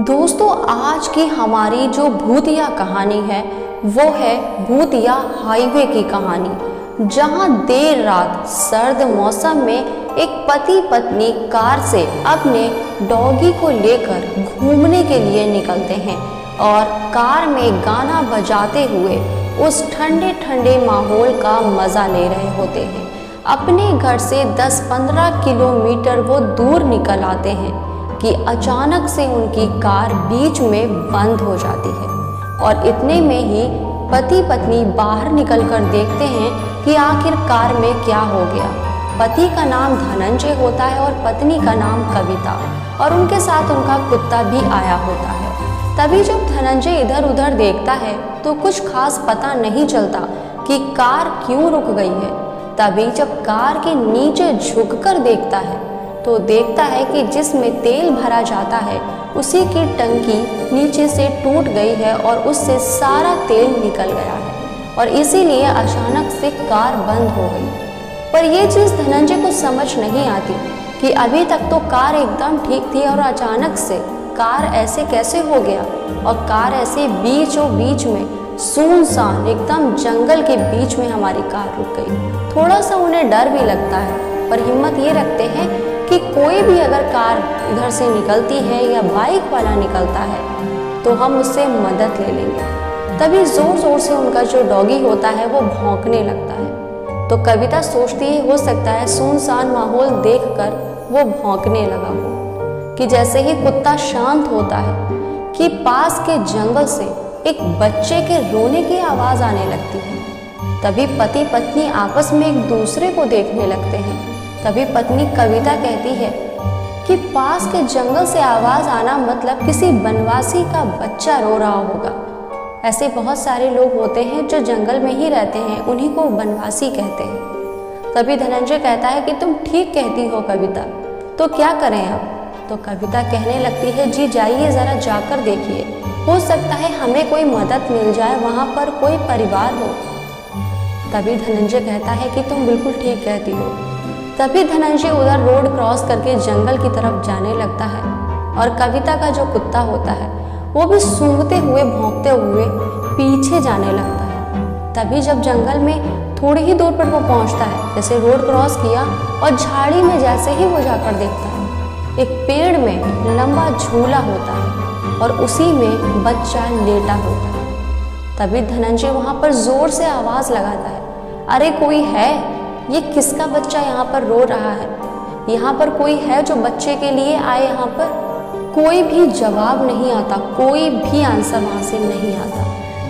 दोस्तों, आज की हमारी जो भूतिया कहानी है वो है भूतिया हाईवे की कहानी, जहां देर रात सर्द मौसम में एक पति पत्नी कार से अपने डॉगी को लेकर घूमने के लिए निकलते हैं और कार में गाना बजाते हुए उस ठंडे ठंडे माहौल का मज़ा ले रहे होते हैं। अपने घर से 10-15 किलोमीटर वो दूर निकल आते हैं कि अचानक से उनकी कार बीच में बंद हो जाती है और इतने में ही पति पत्नी बाहर निकलकर देखते हैं कि आखिर कार में क्या हो गया। पति का नाम धनंजय होता है और पत्नी का नाम कविता, और उनके साथ उनका कुत्ता भी आया होता है। तभी जब धनंजय इधर उधर देखता है तो कुछ खास पता नहीं चलता कि कार क्यों रुक गई है। तभी जब कार के नीचे झुककर देखता है तो देखता है कि जिसमें तेल भरा जाता है उसी की टंकी नीचे से टूट गई है और उससे सारा तेल निकल गया है और इसीलिए अचानक से कार बंद हो गई। पर यह चीज़ धनंजय को समझ नहीं आती कि अभी तक तो कार एकदम ठीक थी और अचानक से कार ऐसे कैसे हो गया, और कार ऐसे बीचों बीच में सुनसान एकदम जंगल के बीच में हमारी कार रुक गई। थोड़ा सा उन्हें डर भी लगता है, पर हिम्मत ये रखते हैं कि कोई भी अगर कार इधर से निकलती है या बाइक वाला निकलता है तो हम उससे मदद ले लेंगे। तभी ज़ोर ज़ोर से उनका जो डॉगी होता है वो भौंकने लगता है। तो कविता सोचती है हो सकता है सुनसान माहौल देखकर वो भौंकने लगा हो, कि जैसे ही कुत्ता शांत होता है कि पास के जंगल से एक बच्चे के रोने की आवाज़ आने लगती है। तभी पति पत्नी आपस में एक दूसरे को देखने लगते हैं। तभी पत्नी कविता कहती है कि पास के जंगल से आवाज़ आना मतलब किसी वनवासी का बच्चा रो रहा होगा। ऐसे बहुत सारे लोग होते हैं जो जंगल में ही रहते हैं, उन्हीं को वनवासी कहते हैं। तभी धनंजय कहता है कि तुम ठीक कहती हो कविता, तो क्या करें अब। तो कविता कहने लगती है जी जाइए, ज़रा जाकर देखिए, हो सकता है हमें कोई मदद मिल जाए, वहाँ पर कोई परिवार हो। तभी धनंजय कहता है कि तुम बिल्कुल ठीक कहती हो। तभी धनंजय उधर रोड क्रॉस करके जंगल की तरफ जाने लगता है और कविता का जो कुत्ता होता है वो भी सूंघते हुए भौंकते हुए पीछे जाने लगता है। तभी जब जंगल में थोड़ी ही दूर पर वो पहुंचता है, जैसे रोड क्रॉस किया और झाड़ी में जैसे ही वो जाकर देखता है एक पेड़ में लंबा झूला होता है और उसी में बच्चा लेटा होता है। तभी धनंजय वहाँ पर जोर से आवाज़ लगाता है, अरे कोई है, ये किसका बच्चा यहाँ पर रो रहा है, यहाँ पर कोई है जो बच्चे के लिए आए। यहाँ पर कोई भी जवाब नहीं आता, कोई भी आंसर वहाँ से नहीं आता।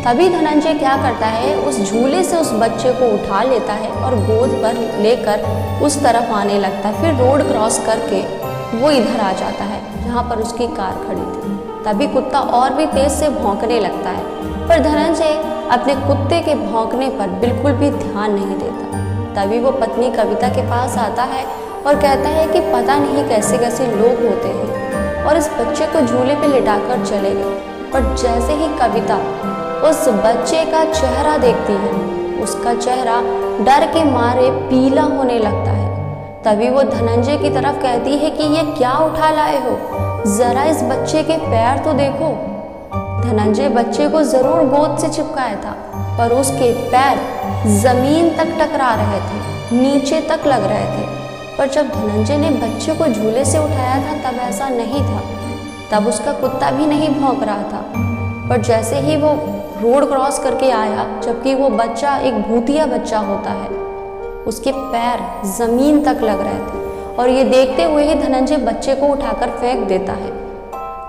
तभी धनंजय क्या करता है, उस झूले से उस बच्चे को उठा लेता है और गोद पर लेकर उस तरफ आने लगता है। फिर रोड क्रॉस करके वो इधर आ जाता है जहाँ पर उसकी कार खड़ी थी। तभी कुत्ता और भी तेज से भौंकने लगता है, पर धनंजय अपने कुत्ते के भौंकने पर बिल्कुल भी ध्यान नहीं देता। तभी वो पत्नी कविता के पास आता है और कहता है कि पता नहीं कैसे कैसे लोग होते हैं, और इस बच्चे को झूले पे लिटाकर चले गए। पर जैसे ही कविता उस बच्चे का चेहरा देखती है, उसका चेहरा डर के मारे पीला होने लगता है। तभी वो धनंजय की तरफ कहती है कि ये क्या उठा लाए हो, ज़रा इस बच्चे के पैर तो देखो। धनंजय बच्चे को ज़रूर गोद से चिपकाया था, पर उसके पैर ज़मीन तक टकरा रहे थे, नीचे तक लग रहे थे। पर जब धनंजय ने बच्चे को झूले से उठाया था तब ऐसा नहीं था, तब उसका कुत्ता भी नहीं भौंक रहा था। पर जैसे ही वो रोड क्रॉस करके आया, जबकि वो बच्चा एक भूतिया बच्चा होता है, उसके पैर ज़मीन तक लग रहे थे, और ये देखते हुए ही धनंजय बच्चे को उठाकर फेंक देता है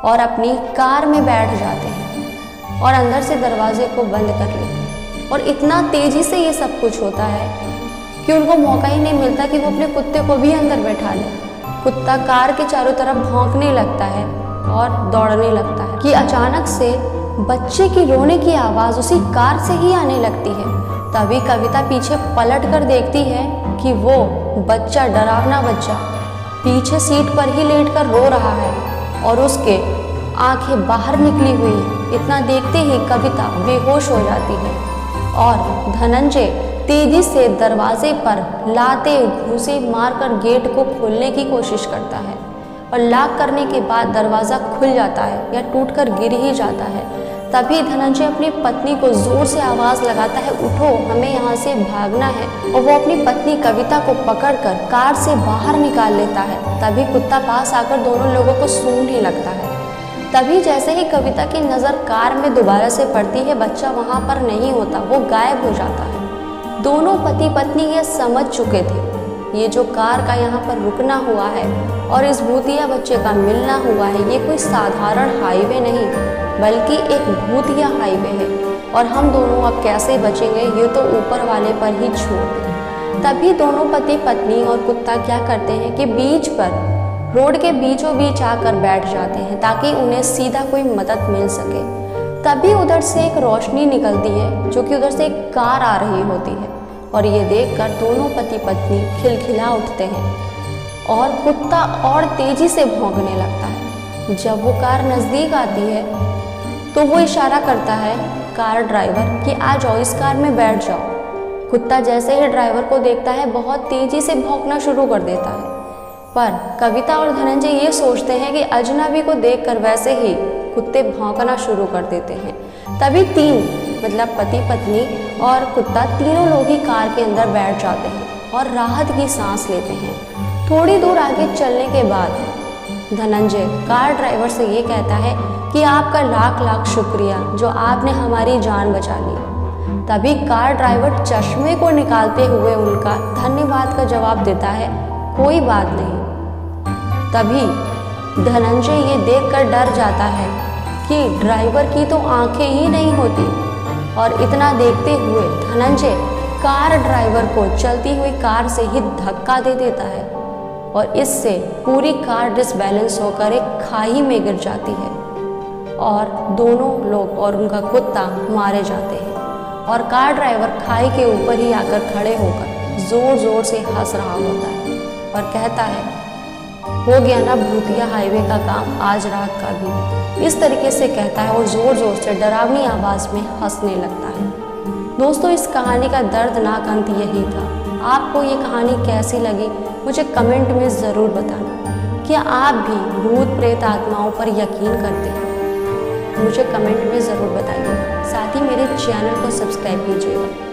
और अपनी कार में बैठ जाते हैं और अंदर से दरवाजे को बंद कर लेते हैं। और इतना तेज़ी से ये सब कुछ होता है कि उनको मौका ही नहीं मिलता कि वो अपने कुत्ते को भी अंदर बैठा ले। कुत्ता कार के चारों तरफ भौंकने लगता है और दौड़ने लगता है कि अचानक से बच्चे की रोने की आवाज़ उसी कार से ही आने लगती है। तभी कविता पीछे पलट कर देखती है कि वो बच्चा, डरावना बच्चा, पीछे सीट पर ही लेटकर रो रहा है और उसके आंखें बाहर निकली हुई है। इतना देखते ही कविता बेहोश हो जाती है और धनंजय तेजी से दरवाजे पर लाते घूंसे मारकर गेट को खोलने की कोशिश करता है, और लॉक करने के बाद दरवाज़ा खुल जाता है या टूटकर गिर ही जाता है। तभी धनंजय अपनी पत्नी को जोर से आवाज़ लगाता है, उठो, हमें यहाँ से भागना है। और वो अपनी पत्नी कविता को पकड़कर कार से बाहर निकाल लेता है। तभी कुत्ता पास आकर दोनों लोगों को सूंघने लगता है। तभी जैसे ही कविता की नज़र कार में दोबारा से पड़ती है, बच्चा वहाँ पर नहीं होता, वो गायब हो जाता है। दोनों पति पत्नी ये समझ चुके थे, ये जो कार का यहाँ पर रुकना हुआ है और इस भूतिया बच्चे का मिलना हुआ है, ये कोई साधारण हाईवे नहीं बल्कि एक भूतिया हाईवे है। और हम दोनों अब कैसे बचेंगे, ये तो ऊपर वाले पर ही छोड़ दें। तभी दोनों पति पत्नी और कुत्ता क्या करते हैं कि बीच पर, रोड के बीचों बीच आकर बैठ जाते हैं ताकि उन्हें सीधा कोई मदद मिल सके। तभी उधर से एक रोशनी निकलती है, जो कि उधर से एक कार आ रही होती है। और ये देखकर दोनों पति पत्नी खिलखिला उठते हैं और कुत्ता और तेजी से भौंकने लगता है। जब वो कार नज़दीक आती है तो वो इशारा करता है कार ड्राइवर कि आ जाओ, इस कार में बैठ जाओ। कुत्ता जैसे ही ड्राइवर को देखता है, बहुत तेजी से भौंकना शुरू कर देता है। पर कविता और धनंजय ये सोचते हैं कि अजनबी को देखकर वैसे ही कुत्ते भौंकना शुरू कर देते हैं। तभी मतलब पति पत्नी और कुत्ता, तीनों लोग ही कार के अंदर बैठ जाते हैं और राहत की सांस लेते हैं। थोड़ी दूर आगे चलने के बाद धनंजय कार ड्राइवर से ये कहता है कि आपका लाख लाख शुक्रिया, जो आपने हमारी जान बचा ली। तभी कार ड्राइवर चश्मे को निकालते हुए उनका धन्यवाद का जवाब देता है, कोई बात नहीं। तभी धनंजय ये देखकर डर जाता है कि ड्राइवर की तो आंखें ही नहीं होती। और इतना देखते हुए धनंजय कार ड्राइवर को चलती हुई कार से ही धक्का दे देता है और इससे पूरी कार डिसबैलेंस होकर एक खाई में गिर जाती है और दोनों लोग और उनका कुत्ता मारे जाते हैं। और कार ड्राइवर खाई के ऊपर ही आकर खड़े होकर जोर जोर से हंस रहा होता है और कहता है, हो गया ना भूतिया हाईवे का काम आज रात का भी। इस तरीके से कहता है और जोर जोर से डरावनी आवाज़ में हंसने लगता है। दोस्तों, इस कहानी का दर्दनाक अंत यही था। आपको ये कहानी कैसी लगी मुझे कमेंट में ज़रूर बताना। क्या आप भी भूत प्रेत आत्माओं पर यकीन करते हैं? मुझे कमेंट में ज़रूर बताइएगा। साथ ही मेरे चैनल को सब्सक्राइब कीजिएगा।